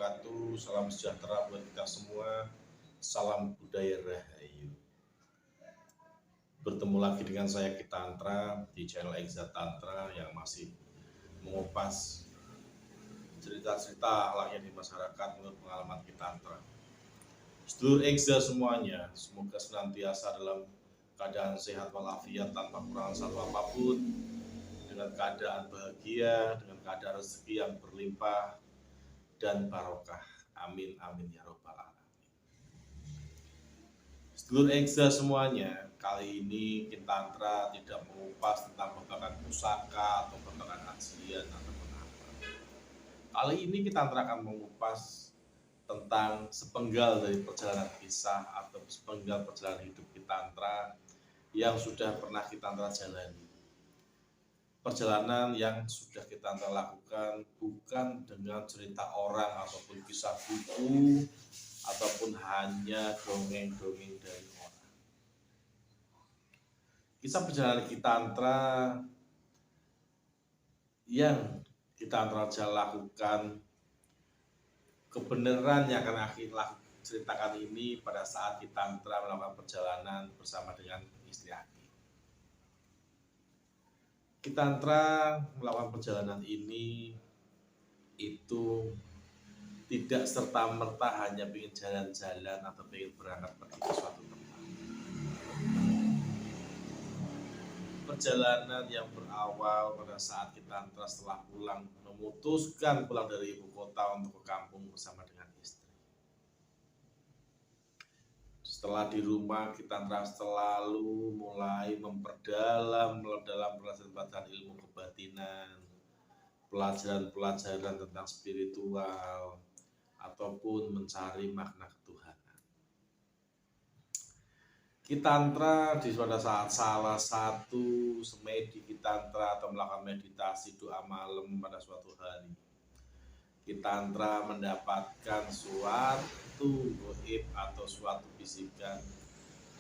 wabarakatuh. Salam sejahtera buat kita semua. Salam budaya Rahayu. Bertemu lagi dengan saya Kitantra di channel Exa Tantra yang masih mengupas cerita-cerita halaknya di masyarakat menurut pengalaman Kitantra. Sedulur Exa semuanya, semoga senantiasa dalam keadaan sehat walafiat tanpa kekurangan satu apapun, dengan keadaan bahagia, dengan keadaan rezeki yang berlimpah dan barokah. Amin amin ya robbal alamin. Sedulur Exa semuanya, kali ini Kitantra tidak mengupas tentang babakan pusaka atau babakan ajian ataupun apa. Kali ini Kitantra akan mengupas tentang sepenggal dari perjalanan kisah atau sepenggal perjalanan hidup Kitantra yang sudah pernah Kitantra jalani. Perjalanan yang sudah kita lakukan bukan dengan cerita orang ataupun kisah buku ataupun hanya dongeng-dongeng dari orang. Kisah perjalanan Kitantra yang Kitantra lakukan, kebenaran yang akan aku ceritakan ini pada saat Kitantra melakukan perjalanan bersama dengan istri Aki. Kitantra melakukan perjalanan ini itu tidak serta-merta hanya ingin jalan-jalan atau ingin berangkat pergi ke suatu tempat. Perjalanan yang berawal pada saat Kitantra setelah memutuskan pulang dari ibu kota untuk ke kampung bersama dengan istri. Setelah di rumah, Kitantra selalu mulai memperdalam pelajaran ilmu kebatinan, pelajaran tentang spiritual, ataupun mencari makna ketuhanan. Kitantra pada saat salah satu semedi Kitantra atau melakukan meditasi doa malam pada suatu hari, Kitantra mendapatkan suatu goib atau suatu bisikan,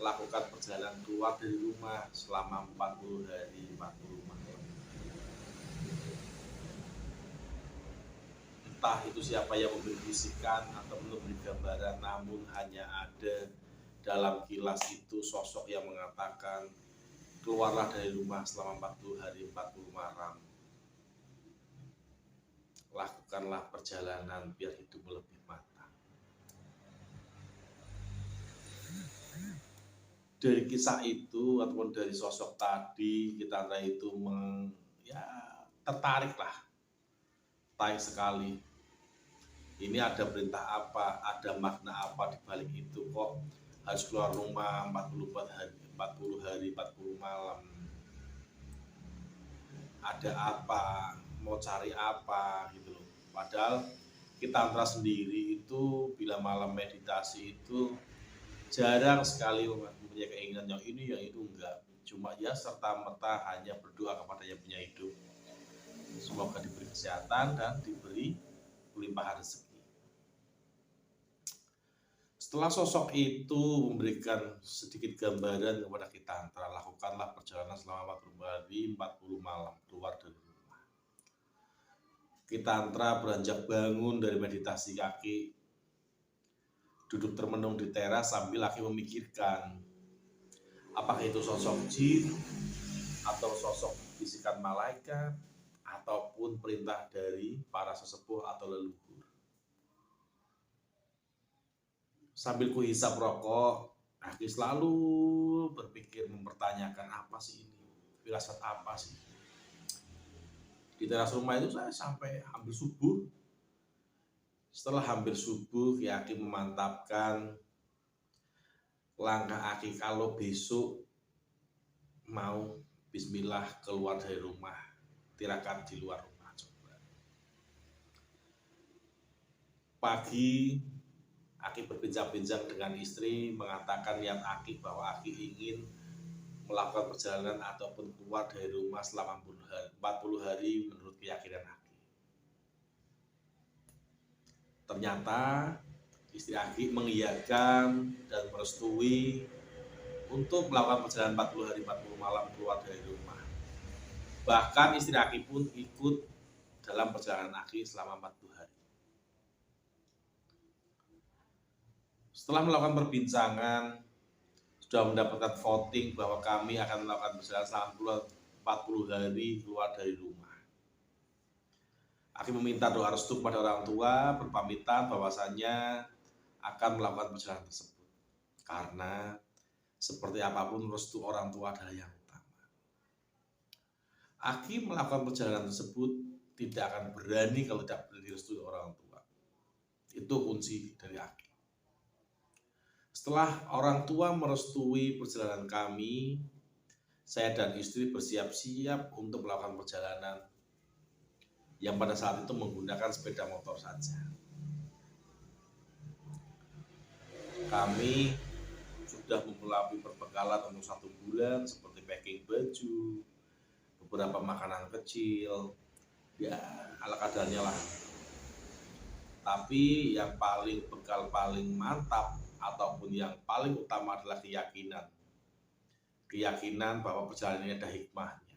lakukan perjalanan keluar dari rumah selama 40 hari 40 malam. Entah itu siapa yang memberi bisikan atau memberi gambaran, namun hanya ada dalam kilas itu sosok yang mengatakan, keluarlah dari rumah selama 40 hari 40 malam. Lakukanlah perjalanan biar hidupmu lebih matang. Dari kisah itu ataupun dari sosok tadi, Kitantra itu tertarik sekali. Ini ada perintah apa, ada makna apa di balik itu, kok harus keluar rumah 40 hari 40 malam. Ada apa, mau cari apa gitu loh. Padahal Kitantra sendiri itu bila malam meditasi itu jarang sekali mempunyai keinginan yang ini yang itu, enggak. Cuma ya serta-merta hanya berdoa kepada yang punya hidup, semoga diberi kesehatan dan diberi limpahan rezeki. Setelah sosok itu memberikan sedikit gambaran kepada Kitantra, lakukanlah perjalanan selama 40 hari 40 malam keluar dari rumah. Kitantra beranjak bangun dari meditasi kaki, duduk termenung di teras sambil lagi memikirkan apakah itu sosok jin atau sosok bisikan malaikat ataupun perintah dari para sesepuh atau leluhur. Sambil kuhisap rokok, Aki selalu berpikir mempertanyakan apa sih ini, firasat apa sih. Di teras rumah itu saya sampai hampir subuh. Setelah hampir subuh, Aki memantapkan langkah Aki kalau besok mau bismillah keluar dari rumah, tirakat di luar rumah coba. Pagi Aki berbincang-bincang dengan istri, mengatakan niat Aki bahwa Aki ingin melakukan perjalanan ataupun keluar dari rumah selama 40 hari menurut keyakinan Aki. Ternyata istri Aki mengiyakan dan merestui untuk melakukan perjalanan 40 hari 40 malam keluar dari rumah. Bahkan istri Aki pun ikut dalam perjalanan Aki selama 40 hari. Setelah melakukan perbincangan, sudah mendapatkan voting bahwa kami akan melakukan perjalanan selama 40 hari keluar dari rumah. Aki meminta doa restu kepada orang tua, berpamitan bahwasanya akan melakukan perjalanan tersebut. Karena seperti apapun restu orang tua adalah yang utama. Aki melakukan perjalanan tersebut tidak akan berani kalau tidak direstui orang tua. Itu kunci dari Aki. Setelah orang tua merestui perjalanan kami, saya dan istri bersiap-siap untuk melakukan perjalanan yang pada saat itu menggunakan sepeda motor saja. Kami sudah memulai perbekalan untuk 1 bulan seperti packing baju, beberapa makanan kecil, ya ala kadarnya lah. Tapi yang bekal paling mantap ataupun yang paling utama adalah keyakinan bahwa perjalanan ini ada hikmahnya,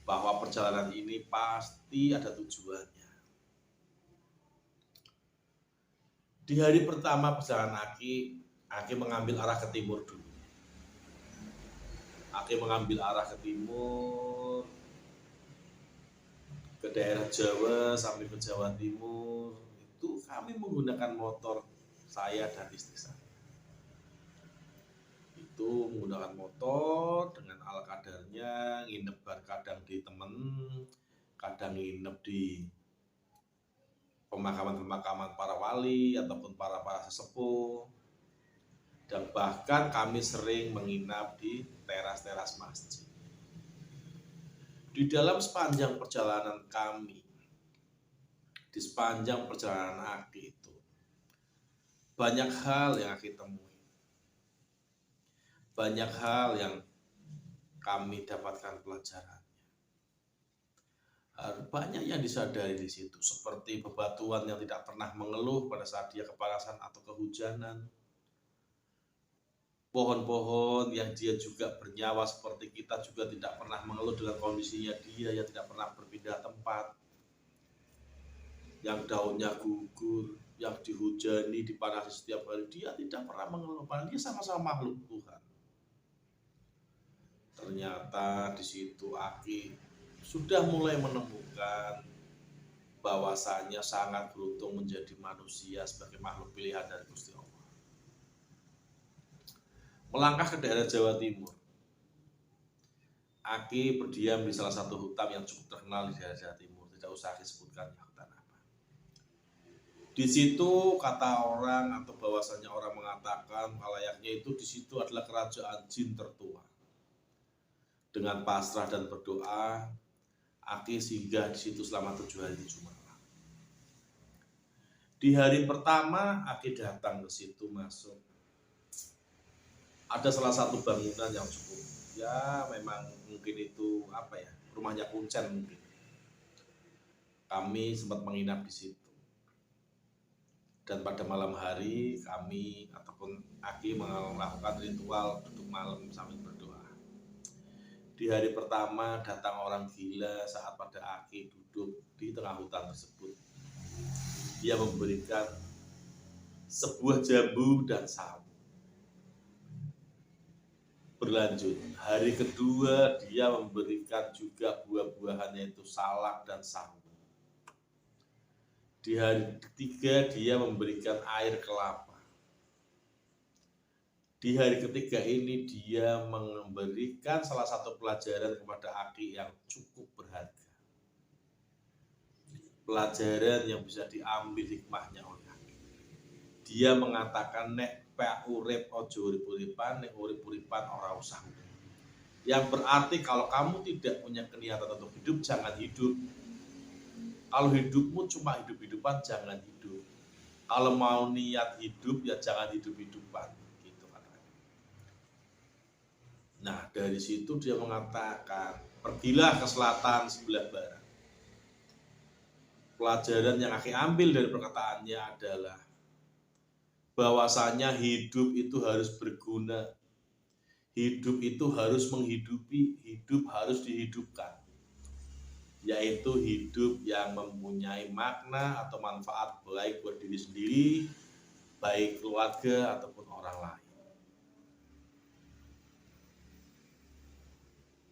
bahwa perjalanan ini pasti ada tujuannya. Di hari pertama perjalanan Aki mengambil arah ke timur dulu. Aki mengambil arah ke timur, ke daerah Jawa sampai ke Jawa Timur. Itu kami menggunakan motor saya dan istri saya. Itu menggunakan motor dengan ala kadarnya, nginep kadang di temen, kadang nginep di pemakaman para wali ataupun para sesepuh, dan bahkan kami sering menginap di teras-teras masjid. Di dalam sepanjang perjalanan kami, di sepanjang perjalanan Aki itu, banyak hal yang Aki temui, banyak hal yang kami dapatkan pelajarannya. Banyak yang disadari di situ, seperti bebatuan yang tidak pernah mengeluh pada saat dia kepanasan atau kehujanan, pohon-pohon yang dia juga bernyawa seperti kita juga tidak pernah mengeluh dengan kondisinya dia yang tidak pernah berpindah tempat, yang daunnya gugur, yang dihujani, dipanasi setiap hari, dia tidak pernah mengeluh, padahal dia sama-sama makhluk Tuhan. Ternyata di situ Aki sudah mulai menemukan bahwasanya sangat beruntung menjadi manusia sebagai makhluk pilihan dari Gusti Allah. Melangkah ke daerah Jawa Timur, Aki berdiam di salah satu hutan yang cukup terkenal di daerah Jawa Timur, tidak usah disebutkan hutan apa. Di situ kata orang atau bahwasanya orang mengatakan layaknya itu di situ adalah kerajaan jin tertua. Dengan pasrah dan berdoa, Aki singgah di situ selama 7 hari 7 malam. Di hari pertama Aki datang ke situ, masuk. Ada salah satu bangunan yang cukup, ya memang mungkin itu rumahnya kuncen mungkin. Kami sempat menginap di situ. Dan pada malam hari kami ataupun Aki melakukan ritual duduk malam sambil berdoa. Di hari pertama datang orang gila saat pada Aki duduk di tengah hutan tersebut. Dia memberikan sebuah jambu dan sawu. Berlanjut, hari kedua dia memberikan juga buah-buahan yaitu salak dan sawu. Di hari ketiga dia memberikan air kelapa. Di hari ketiga ini dia memberikan salah satu pelajaran kepada Aki yang cukup berharga. Pelajaran yang bisa diambil hikmahnya oleh Aki. Dia mengatakan nek pak urip ojo urip-uripan, nek urip-uripan ora usah. Yang berarti kalau kamu tidak punya keniatan untuk hidup, jangan hidup. Kalau hidupmu cuma hidup-hidupan, jangan hidup. Kalau mau niat hidup, ya jangan hidup-hidupan. Nah, dari situ dia mengatakan, pergilah ke selatan sebelah barat. Pelajaran yang Aki ambil dari perkataannya adalah bahwasanya hidup itu harus berguna. Hidup itu harus menghidupi, hidup harus dihidupkan. Yaitu hidup yang mempunyai makna atau manfaat baik buat diri sendiri baik keluarga ataupun orang lain.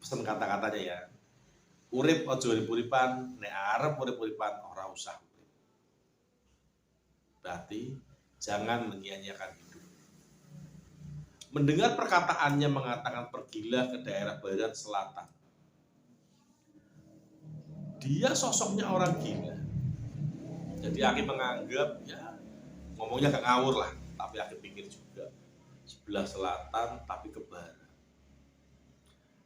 Pesan kata-katanya ya. Urip aja urip-uripan, nek arep urip-uripan ora usah urip. Berarti jangan menyia-nyiakan hidup. Mendengar perkataannya mengatakan pergilah ke daerah barat selatan. Dia sosoknya orang gila. Jadi Aki menganggap ya ngomongnya gak ngawur lah, tapi Aki pikir juga sebelah selatan tapi ke barat.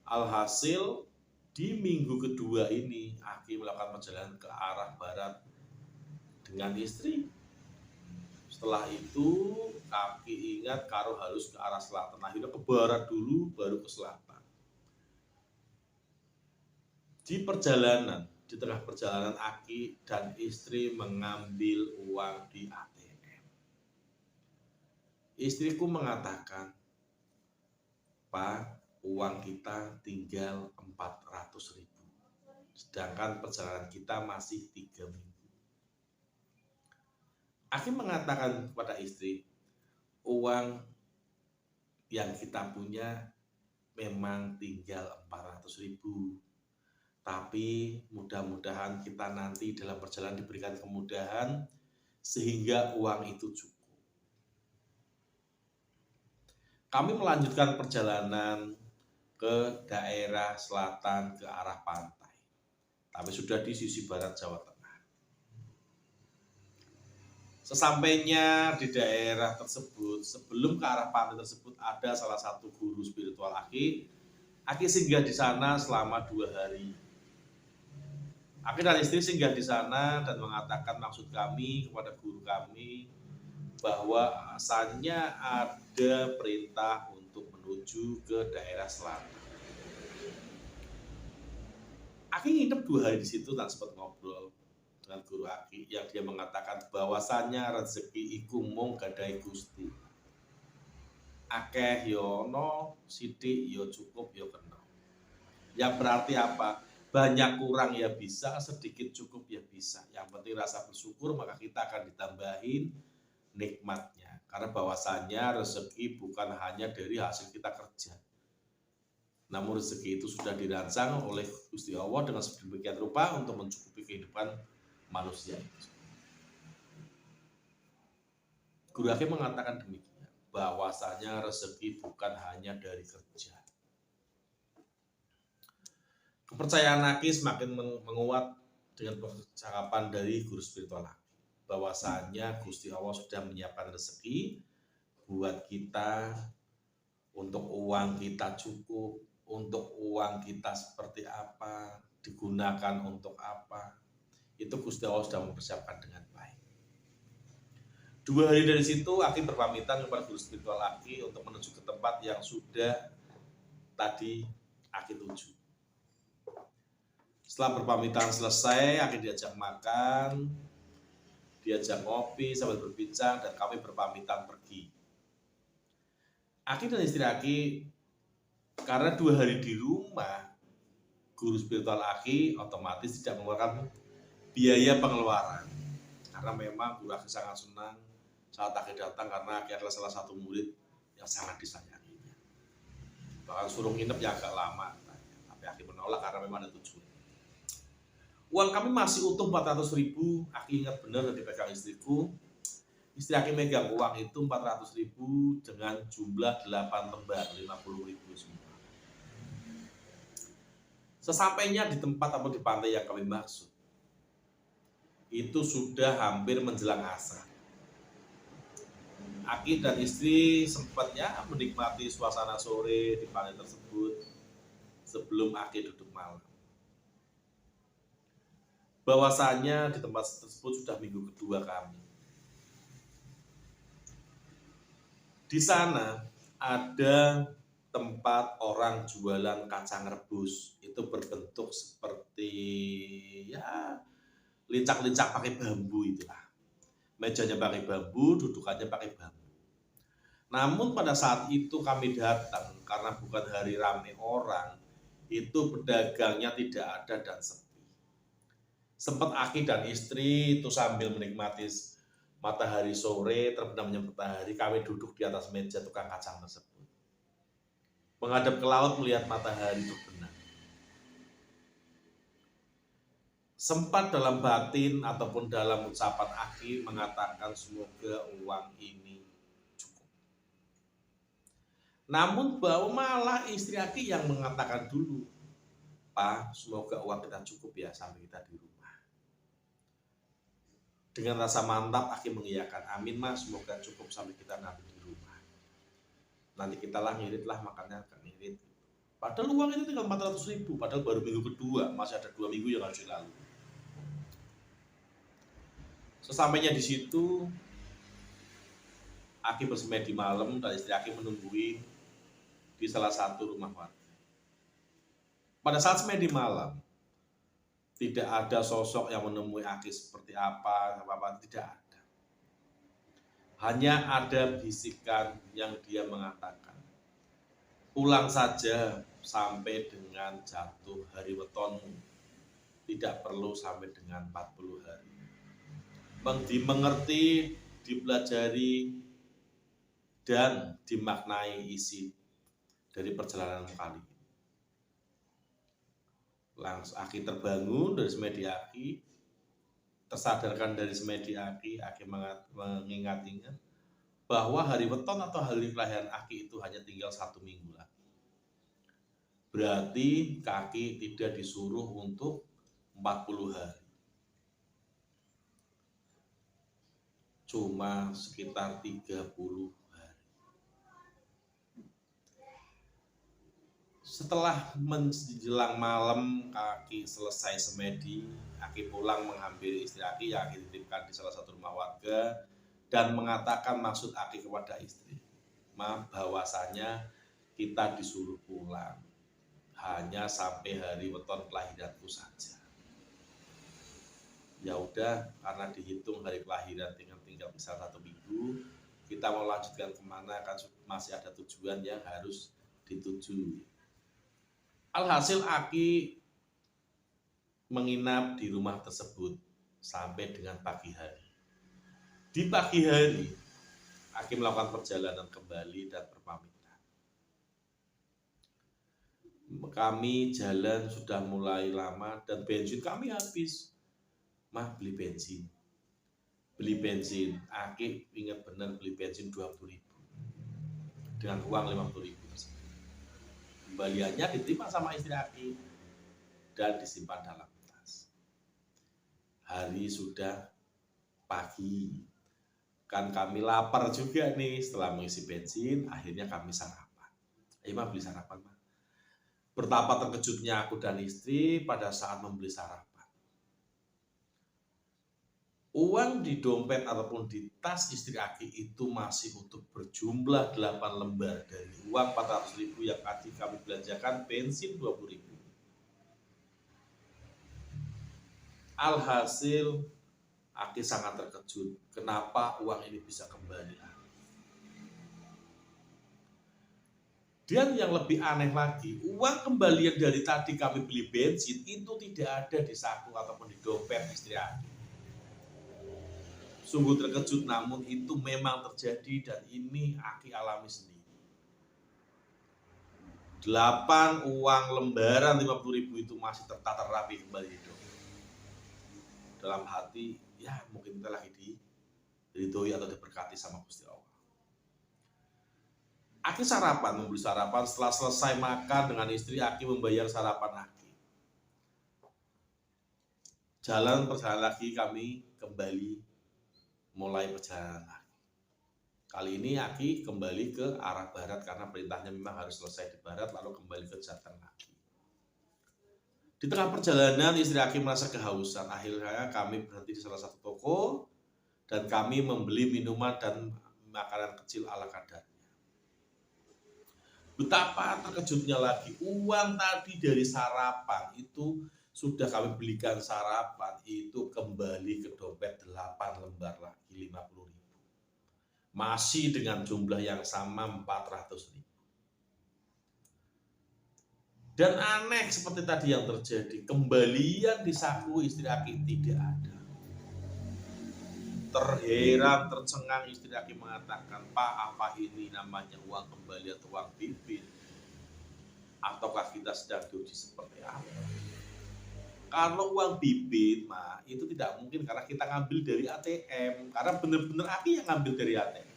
Alhasil di minggu kedua ini Aki melakukan perjalanan ke arah barat dengan istri. Setelah itu Aki ingat karo harus ke arah selatan. Akhirnya ke barat dulu baru ke selatan. Di perjalanan, di tengah perjalanan Aki dan istri mengambil uang di ATM. Istriku mengatakan, "Pak, uang kita tinggal 400.000. Sedangkan perjalanan kita masih 3 minggu." Aki mengatakan kepada istri, uang yang kita punya memang tinggal 400.000. Tapi mudah-mudahan kita nanti dalam perjalanan diberikan kemudahan sehingga uang itu cukup. Kami melanjutkan perjalanan ke daerah selatan ke arah pantai. Tapi sudah di sisi barat Jawa Tengah. Sesampainya di daerah tersebut, sebelum ke arah pantai tersebut ada salah satu guru spiritual Aki. Aki singgah di sana selama 2 hari. Aki dan istri singgah di sana dan mengatakan maksud kami kepada guru kami bahwa asalnya ada perintah untuk menuju ke daerah selatan. Aki nginep 2 hari di situ dan sempat ngobrol dengan guru Aki yang dia mengatakan bahwasannya rezeki iku mung gadai Gusti. Akeh yo ono, sithik yo cukup yo kena. Yang berarti apa? Banyak kurang ya bisa, sedikit cukup ya bisa. Yang penting rasa bersyukur, maka kita akan ditambahin nikmatnya. Karena bahwasannya rezeki bukan hanya dari hasil kita kerja. Namun rezeki itu sudah dirancang oleh Gusti Allah dengan sedemikian rupa untuk mencukupi kehidupan manusia itu. Guru Aki mengatakan demikian, bahwasanya rezeki bukan hanya dari kerja. Kepercayaan Aki semakin menguat dengan percakapan dari guru spiritual Aki, bahwasanya Gusti Allah sudah menyiapkan rezeki buat kita, untuk uang kita cukup, untuk uang kita seperti apa, digunakan untuk apa, itu Gusti Allah sudah mempersiapkan dengan baik. 2 hari dari situ Aki berpamitan kepada guru spiritual Aki untuk menuju ke tempat yang sudah tadi Aki tuju. Setelah berpamitan selesai, Aki diajak makan, diajak ngopi sambil berbincang, dan kami berpamitan pergi. Aki dan istri Aki, karena 2 hari di rumah, guru spiritual Aki otomatis tidak mengeluarkan biaya pengeluaran. Karena memang guru Aki sangat senang saat Aki datang, karena Aki adalah salah satu murid yang sangat disayanginya. Bahkan suruh nginep ya agak lama, tapi Aki menolak karena memang ada tujuan. Uang kami masih utuh 400.000. Aki ingat benar dan dipegang istriku. Istri Aki megang uang itu 400.000 dengan jumlah 8 lembar, 50.000 semua. Sesampainya di tempat atau di pantai yang kami maksud, itu sudah hampir menjelang asar. Aki dan istri sempatnya menikmati suasana sore di pantai tersebut sebelum Aki duduk malam. Bahwasanya di tempat tersebut sudah minggu kedua kami. Di sana ada tempat orang jualan kacang rebus, itu berbentuk seperti ya lincak-lincak pakai bambu itulah. Mejanya pakai bambu, dudukannya pakai bambu. Namun pada saat itu kami datang karena bukan hari ramai orang, itu pedagangnya tidak ada dan sepi. Sempat Aki dan istri itu sambil menikmati Matahari sore terbenamnya matahari, kami duduk di atas meja tukang kacang tersebut. Menghadap ke laut melihat matahari terbenam. Sempat dalam batin ataupun dalam ucapan Aki mengatakan semoga uang ini cukup. Namun bahwa malah istri Aki yang mengatakan dulu, Pak, semoga uang kita cukup ya sampai kita di rumah. Dengan rasa mantap Aki mengiyakan, amin mas, semoga cukup sampai kita nanti di rumah. Nanti kita lah ngirit lah, makannya akan ngirit. Padahal uang itu tinggal 400.000, padahal baru minggu kedua, masih ada 2 minggu yang harus dilalui. Sesampainya di situ, Aki bersemedi malam dan istri Aki menungguin di salah satu rumah warga. Pada saat semedi malam, tidak ada sosok yang menemui Aki seperti apa, tidak ada. Hanya ada bisikan yang dia mengatakan, pulang saja sampai dengan jatuh hari wetonmu, tidak perlu sampai dengan 40 hari. Dimengerti, dipelajari, dan dimaknai isi dari perjalanan kali ini. Langsung Aki terbangun dari semedi Aki, tersadarkan dari semedi Aki mengingat-ingat bahwa hari weton atau hari kelahiran Aki itu hanya tinggal 1 minggu lagi. Berarti Aki tidak disuruh untuk 40 hari. Cuma sekitar 30 hari. Setelah menjelang malam, Aki selesai semedi, Aki pulang menghampiri istri Aki yang Aki titipkan di salah satu rumah warga dan mengatakan maksud Aki kepada istri, maaf bahwasanya kita disuruh pulang hanya sampai hari weton kelahiranku saja. Ya udah, karena dihitung hari kelahiran tinggal misal 1 minggu, kita mau lanjutkan kemana kan masih ada tujuan yang harus dituju. Alhasil Aki menginap di rumah tersebut sampai dengan pagi hari. Di pagi hari, Aki melakukan perjalanan kembali dan berpamitan. Kami jalan sudah mulai lama dan bensin kami habis. Mah beli bensin. Aki ingat benar beli bensin 20.000 dengan uang 50.000. Kembaliannya diterima sama istri Aki dan disimpan dalam tas. Hari sudah pagi, kan kami lapar juga nih setelah mengisi bensin. Akhirnya kami sarapan. Ayo mah beli sarapan mah. Betapa terkejutnya aku dan istri pada saat membeli sarapan. Uang di dompet ataupun di tas istri Aki itu masih utuh berjumlah 8 lembar dari uang 400.000 yang tadi kami belanjakan bensin 20.000. Alhasil Aki sangat terkejut kenapa uang ini bisa kembali. Dan yang lebih aneh lagi, uang kembalian dari tadi kami beli bensin itu tidak ada di saku ataupun di dompet istri Aki. Sungguh terkejut, namun itu memang terjadi dan ini Aki alami sendiri. 8 uang lembaran 50.000 itu masih tertata rapi kembali hidup. Dalam hati, ya mungkin kita lagi diridhoi atau diberkati sama Gusti Allah. Aki sarapan, membeli sarapan. Setelah selesai makan dengan istri, Aki membayar sarapan Aki. Perjalanan lagi kami kembali mulai perjalanan lagi. Kali ini Aki kembali ke arah barat karena perintahnya memang harus selesai di barat lalu kembali ke Jateng lagi. Di tengah perjalanan istri Aki merasa kehausan. Akhirnya kami berhenti di salah satu toko dan kami membeli minuman dan makanan kecil ala kadarnya. Betapa terkejutnya lagi, uang tadi dari sarapan itu sudah kami belikan sarapan itu kembali ke dompet 8 lembar lagi 50.000. Masih dengan jumlah yang sama 400.000. Dan aneh seperti tadi yang terjadi, kembalian di saku istri Aki tidak ada. Terheran, tercengang istri Aki mengatakan, "Pak, apa ini namanya uang kembali atau uang bibit? Ataukah kita sedang diuji seperti apa?" Kalau uang bibit, mah itu tidak mungkin karena kita ngambil dari ATM. Karena benar-benar Aki yang ngambil dari ATM.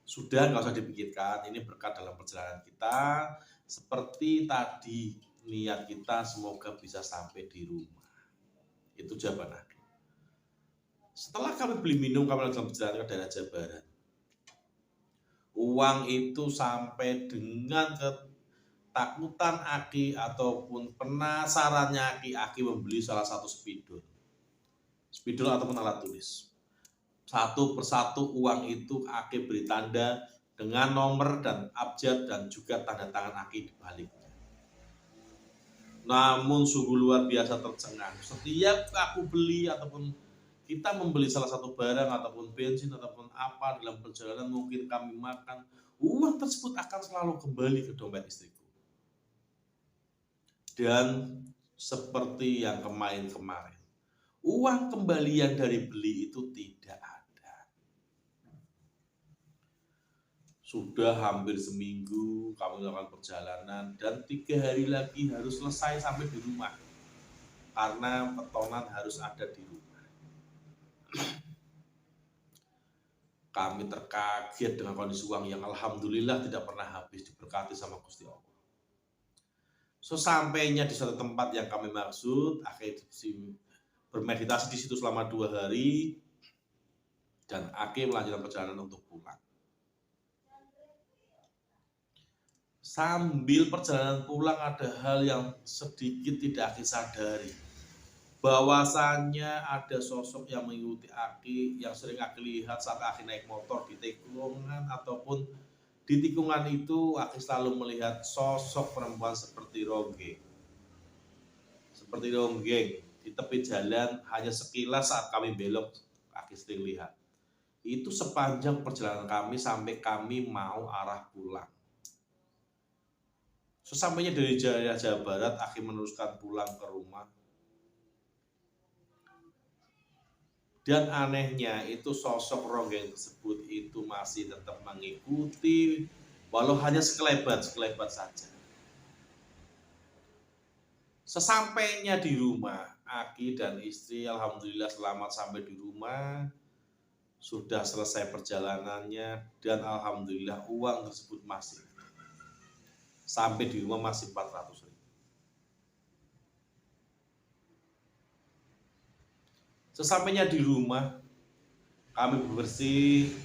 Sudah, nggak usah dipikirkan, ini berkat dalam perjalanan kita. Seperti tadi, niat kita semoga bisa sampai di rumah. Itu jawaban Aki. Setelah kami beli minum, kami dalam perjalanan ke daerah Jawa Barat. Uang itu sampai dengan ketakutan Aki ataupun penasarannya Aki membeli salah satu spidol. Spidol ataupun alat tulis. Satu persatu uang itu Aki beri tanda dengan nomor dan abjad dan juga tanda tangan Aki di baliknya. Namun sungguh luar biasa tercengang. Setiap aku beli ataupun kita membeli salah satu barang ataupun bensin ataupun apa dalam perjalanan mungkin kami makan, uang tersebut akan selalu kembali ke dompet istriku. Dan seperti yang kemarin-kemarin, uang kembalian dari beli itu tidak ada. Sudah hampir seminggu kami melakukan perjalanan dan 3 hari lagi harus selesai sampai di rumah. Karena petonan harus ada di rumah. Kami terkaget dengan kondisi uang yang alhamdulillah tidak pernah habis, diberkati sama Gusti Allah. Sesampainya di suatu tempat yang kami maksud, Aki bermeditasi di situ selama 2 hari dan Aki melanjutkan perjalanan untuk pulang. Sambil perjalanan pulang ada hal yang sedikit tidak Aki sadari. Bahwasannya ada sosok yang mengikuti Aki yang sering Aki lihat saat Aki naik motor di tikungan ataupun di tikungan itu Aki selalu melihat sosok perempuan seperti ronggeng. Seperti ronggeng di tepi jalan hanya sekilas saat kami belok Aki sering lihat. Itu sepanjang perjalanan kami sampai kami mau arah pulang. Sesampainya dari Jawa Barat Aki meneruskan pulang ke rumah. Dan anehnya itu sosok ronggeng tersebut itu masih tetap mengikuti walau hanya sekelebat saja. Sesampainya di rumah, Aki dan istri alhamdulillah selamat sampai di rumah. Sudah selesai perjalanannya dan alhamdulillah uang tersebut masih. Sampai di rumah masih 400.000. Sesampainya di rumah, kami bersih,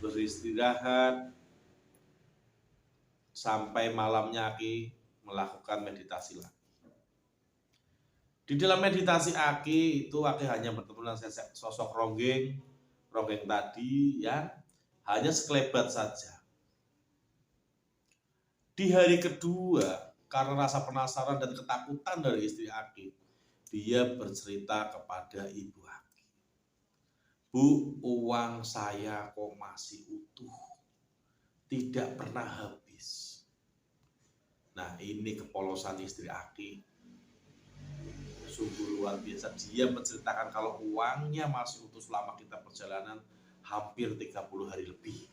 beristirahat, sampai malamnya Aki melakukan meditasi lagi. Di dalam meditasi Aki itu Aki hanya bertemu dengan sosok ronggeng tadi ya, hanya sekelebat saja. Di hari kedua, karena rasa penasaran dan ketakutan dari istri Aki, dia bercerita kepada ibu Aki, "Bu, uang saya kok masih utuh, tidak pernah habis." Nah, ini kepolosan istri Aki. Sungguh luar biasa. Dia menceritakan kalau uangnya masih utuh selama kita perjalanan hampir 30 hari lebih.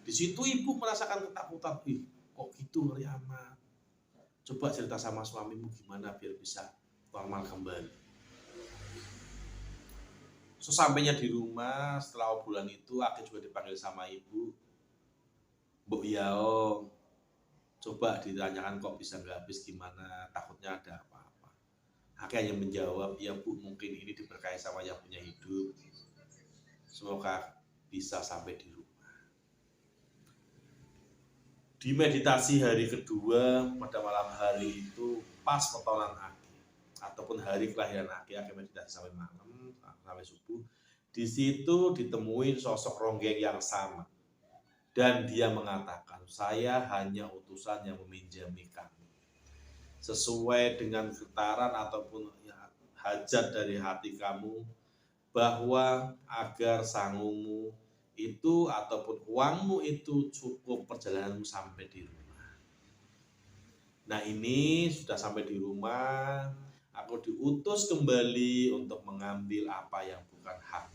Di situ ibu merasakan ketakutan. Kok gitu ngeri amat. Coba cerita sama suamimu gimana biar bisa normal kembali. Sesampainya di rumah setelah bulan itu Aki juga dipanggil sama ibu. "Bu Yao, coba ditanyakan kok bisa nggak habis gimana, takutnya ada apa-apa." Aki hanya menjawab, "Ya Bu, mungkin ini diberkahi sama yang punya hidup. Semoga bisa sampai di rumah." Di meditasi hari kedua pada malam hari itu pas petonan Aki ataupun hari kelahiran Aki meditasi sampai malam sampai subuh. Di situ ditemuin sosok ronggeng yang sama dan dia mengatakan, "Saya hanya utusan yang meminjami kamu. Sesuai dengan getaran ataupun hajat dari hati kamu bahwa agar sangumu itu ataupun uangmu itu cukup perjalananmu sampai di rumah." Nah, ini sudah sampai di rumah, Aku diutus kembali untuk mengambil apa yang bukan hak.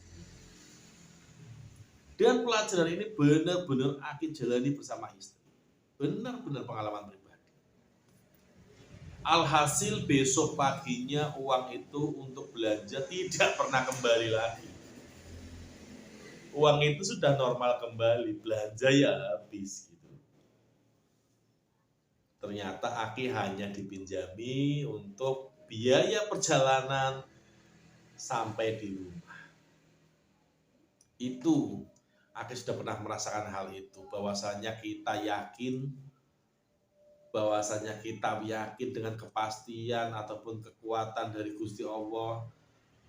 Dan pelajaran ini benar-benar Aki jalani bersama istri. Benar-benar pengalaman pribadi. Alhasil besok paginya uang itu untuk belanja tidak pernah kembali lagi. Uang itu sudah normal kembali, belanja ya habis gitu. Ternyata Aki hanya dipinjami untuk biaya perjalanan sampai di rumah. Itu Aki sudah pernah merasakan hal itu, bahwasanya kita yakin dengan kepastian ataupun kekuatan dari Gusti Allah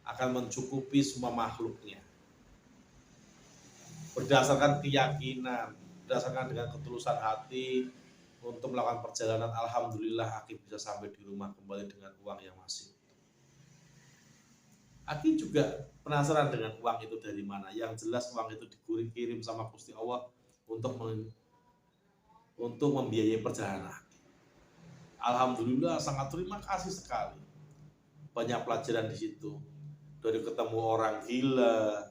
akan mencukupi semua makhluknya. Berdasarkan keyakinan, berdasarkan dengan ketulusan hati untuk melakukan perjalanan, alhamdulillah Aki bisa sampai di rumah kembali dengan uang yang masih. Aki juga penasaran dengan uang itu dari mana. Yang jelas uang itu dikirim sama Gusti Allah untuk membiayai perjalanan Aki. Alhamdulillah sangat terima kasih sekali. Banyak pelajaran di situ. Dari ketemu orang gila,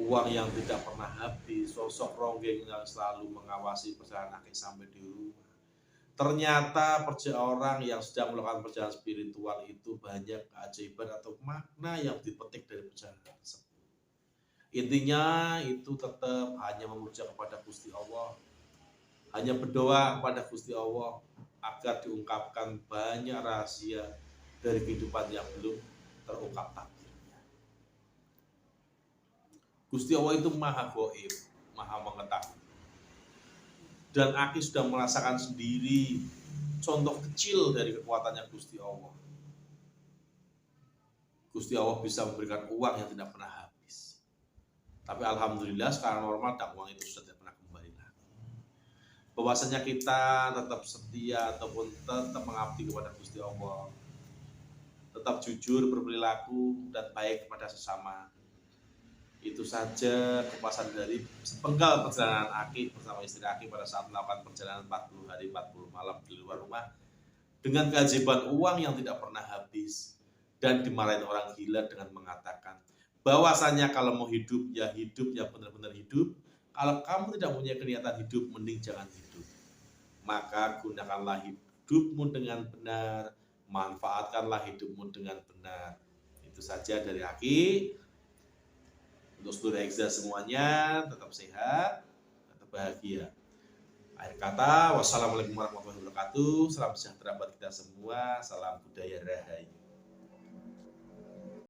uang yang tidak pernah habis, sosok ronggeng yang selalu mengawasi perjalanan Aki sampai di rumah. Ternyata orang yang sedang melakukan perjalanan spiritual itu banyak keajaiban atau makna yang dipetik dari perjalanan tersebut. Intinya itu tetap hanya memuja kepada Gusti Allah, hanya berdoa kepada Gusti Allah agar diungkapkan banyak rahasia dari kehidupan yang belum terungkap takdirnya. Gusti Allah itu maha gaib, maha mengetahui. Dan Aki sudah merasakan sendiri contoh kecil dari kekuatannya Gusti Allah. Gusti Allah bisa memberikan uang yang tidak pernah habis. Tapi alhamdulillah sekarang normal dan uang itu sudah tidak pernah kembali lagi. Bahwasanya kita tetap setia ataupun tetap mengabdi kepada Gusti Allah, tetap jujur berperilaku dan baik kepada sesama. Itu saja kepuasan dari sepenggal perjalanan Aki bersama istri Aki pada saat melakukan perjalanan 40 hari 40 malam di luar rumah dengan keajaiban uang yang tidak pernah habis, dan dimarahin orang gila dengan mengatakan bahwasanya kalau mau hidup yang benar-benar hidup. Kalau kamu tidak punya niatan hidup, mending jangan hidup. Maka gunakanlah hidupmu dengan benar, manfaatkanlah hidupmu dengan benar. Itu saja dari Aki. Untuk seluruh Hexa semuanya, tetap sehat, tetap bahagia. Akhir kata, wassalamualaikum warahmatullahi wabarakatuh. Salam sejahtera buat kita semua. Salam budaya rahayu.